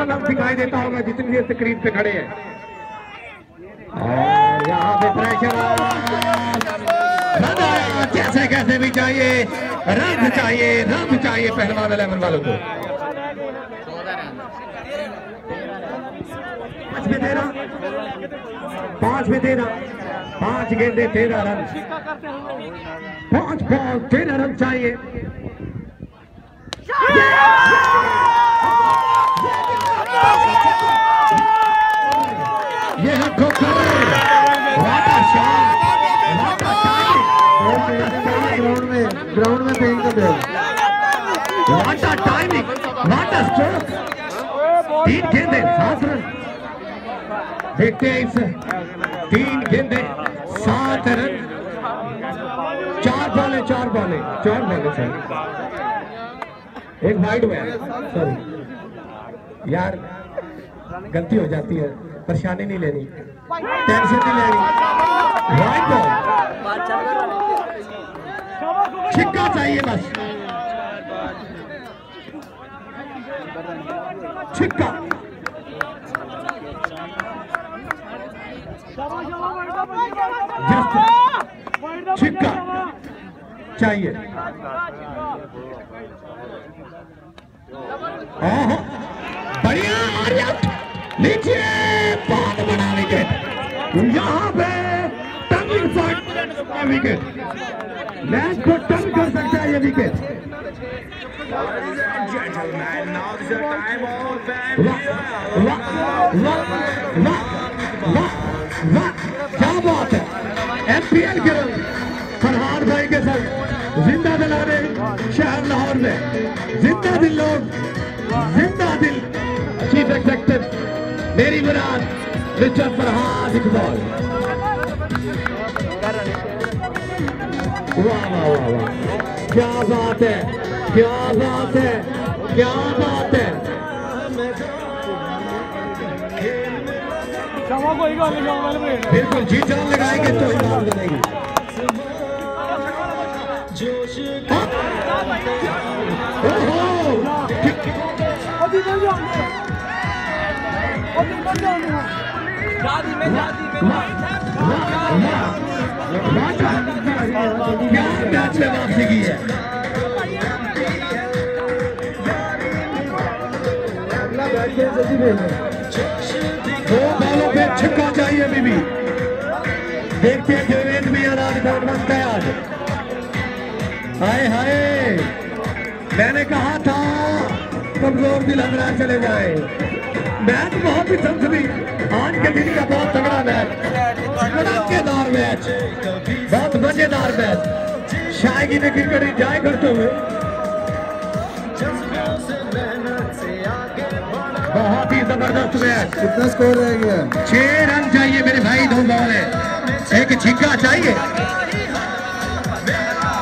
लफ्ज दिखाई देता होगा जितनी देर स्क्रीन पे खड़े हैं। और यहाँ पे प्रेशर आया, कैसे कैसे भी चाहिए, रन चाहिए पहलवान 11 वालों को। 5 में 13 5 गेंदे 13 रन, 5 बॉल 13 रन चाहिए। ये है ग्राउंड में फेंक दो। वाटा टाइमिंग, वाटा स्ट्रोक, 3 गेंदे 7 रन। देखते हैं इस 3 गेंदे 7 रन, 4 बॉले एक वाइड हुआ है। सॉरी यार, गलती हो जाती है, परेशानी नहीं लेनी, टेंशन नहीं लेनी। वाइड बॉल, छिक्का चाहिए बस, छिक्का। छिक्का चाहिए। बढ़िया, नीचे बहुत बड़ा विकेट, यहाँ पे टर्निंग पॉइंट विकेट, मैच को टर्न कर सकता है ये विकेट। क्या बात है, MPL के रंग फरहाद भाई के साथ जिंदा दिला रहे शहर लाहौर में। जिंदा दिल लोग, जिंदा दिल। चीफ एग्जीक्यूटिव मेरी मुराद मिस्टर फरहाद इकबाल। वाह वाह वाह वाह, क्या बात है, क्या बात है, क्या बात है। बिल्कुल जी जान लगाएंगे तो इनाम मिलेगी। क्या मैच में वापसी की है। दो बॉलों पे छक्का चाहिए अभी भी। देखते हैं देवेंद्र भी बनता है आज। हाय हाय, मैंने कहा था कमजोर दिल हमरा चले जाए। मैच बहुत ही संसदी, आज के दिन का बहुत तगड़ा मैच, धमाकेदार मैच, बहुत मजेदार मैच। शायगी ने क्रिकेट एंजॉय करते हुए बहुत ही जबरदस्त मैच। कितना स्कोर रह गया? 6 रन चाहिए मेरे भाई, 2 बॉल है, एक छिक्का चाहिए।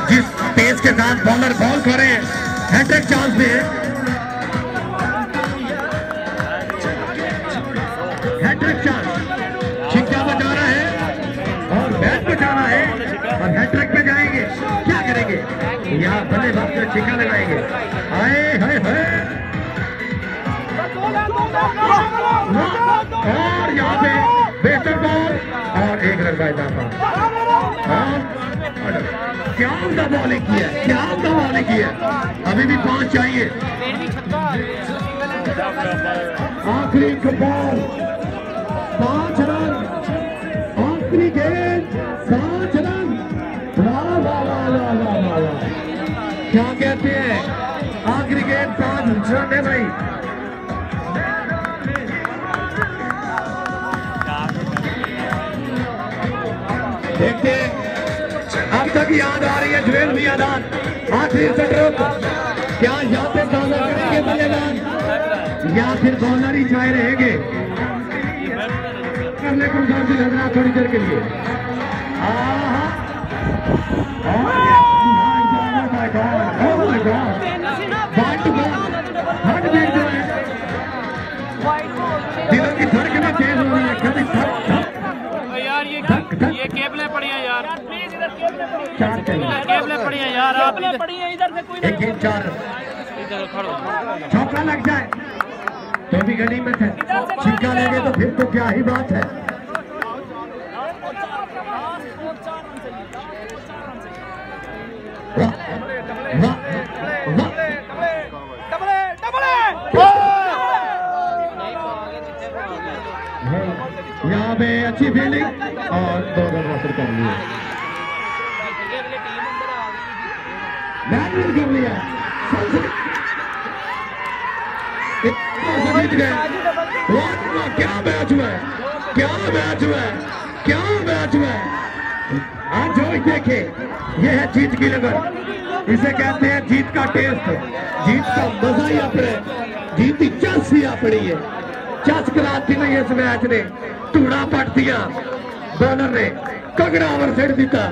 जिस पेस के साथ बॉलर बॉल करे, हैट्रिक चांस में है, हैट्रिक चांस। छिक्का बचाना है और बैट बचाना है और हैट्रिक पे जाएंगे। क्या करेंगे यहाँ, बल्लेबाज में छिक्का लगाएंगे। हाय हाय हाय, और यहाँ पे बेहतर बॉल और 1 रन का इजाफा। क्या उनका बॉलिंग किया, क्या उनका बॉलिंग किया। अभी भी 5 चाहिए। आखिरी बॉल, 5 रन, आखिरी गेंद 5 रन। वाह वाह वाह वाह वाह वाह, क्या कहते हैं, आखिरी गेंद 5 रन है भाई। देखते अब तक याद आ रही है जुएल मियादान, आखिरी स्ट्रोक। क्या यहाँ पे बॉलर करेंगे बल्लेबाज या फिर बॉलर ही चाहे रहेंगे। करने को लग थोड़ी देर के लिए। दिलों की धड़कनें तेज हो रही है, कभी ये केबलें पड़ी हैं यार, चार चाहिए, केबलें पड़ी हैं यार, आप पड़ी हैं इधर से कोई एक गेंद 4 चौका लग जाए तो भी गनीमत है, छिक्का लेंगे तो फिर तो क्या ही बात है। यहाँ पे अच्छी फील्डिंग और 2 रन हासिल कर लिए, मैच कर लिया, जीत गए। क्या मैच हुआ है, क्या मैच हुआ है, क्या मैच हुआ है। आज जो देखे ये है जीत की लगन, इसे कहते हैं जीत का टेस्ट, जीत का मजा ही अपने, जीत की चस ही अपनी है। चस कराती नहीं इस मैच ने, धूड़ा पट दिया बॉलर ने, कगड़ा ओवर सेट दिता।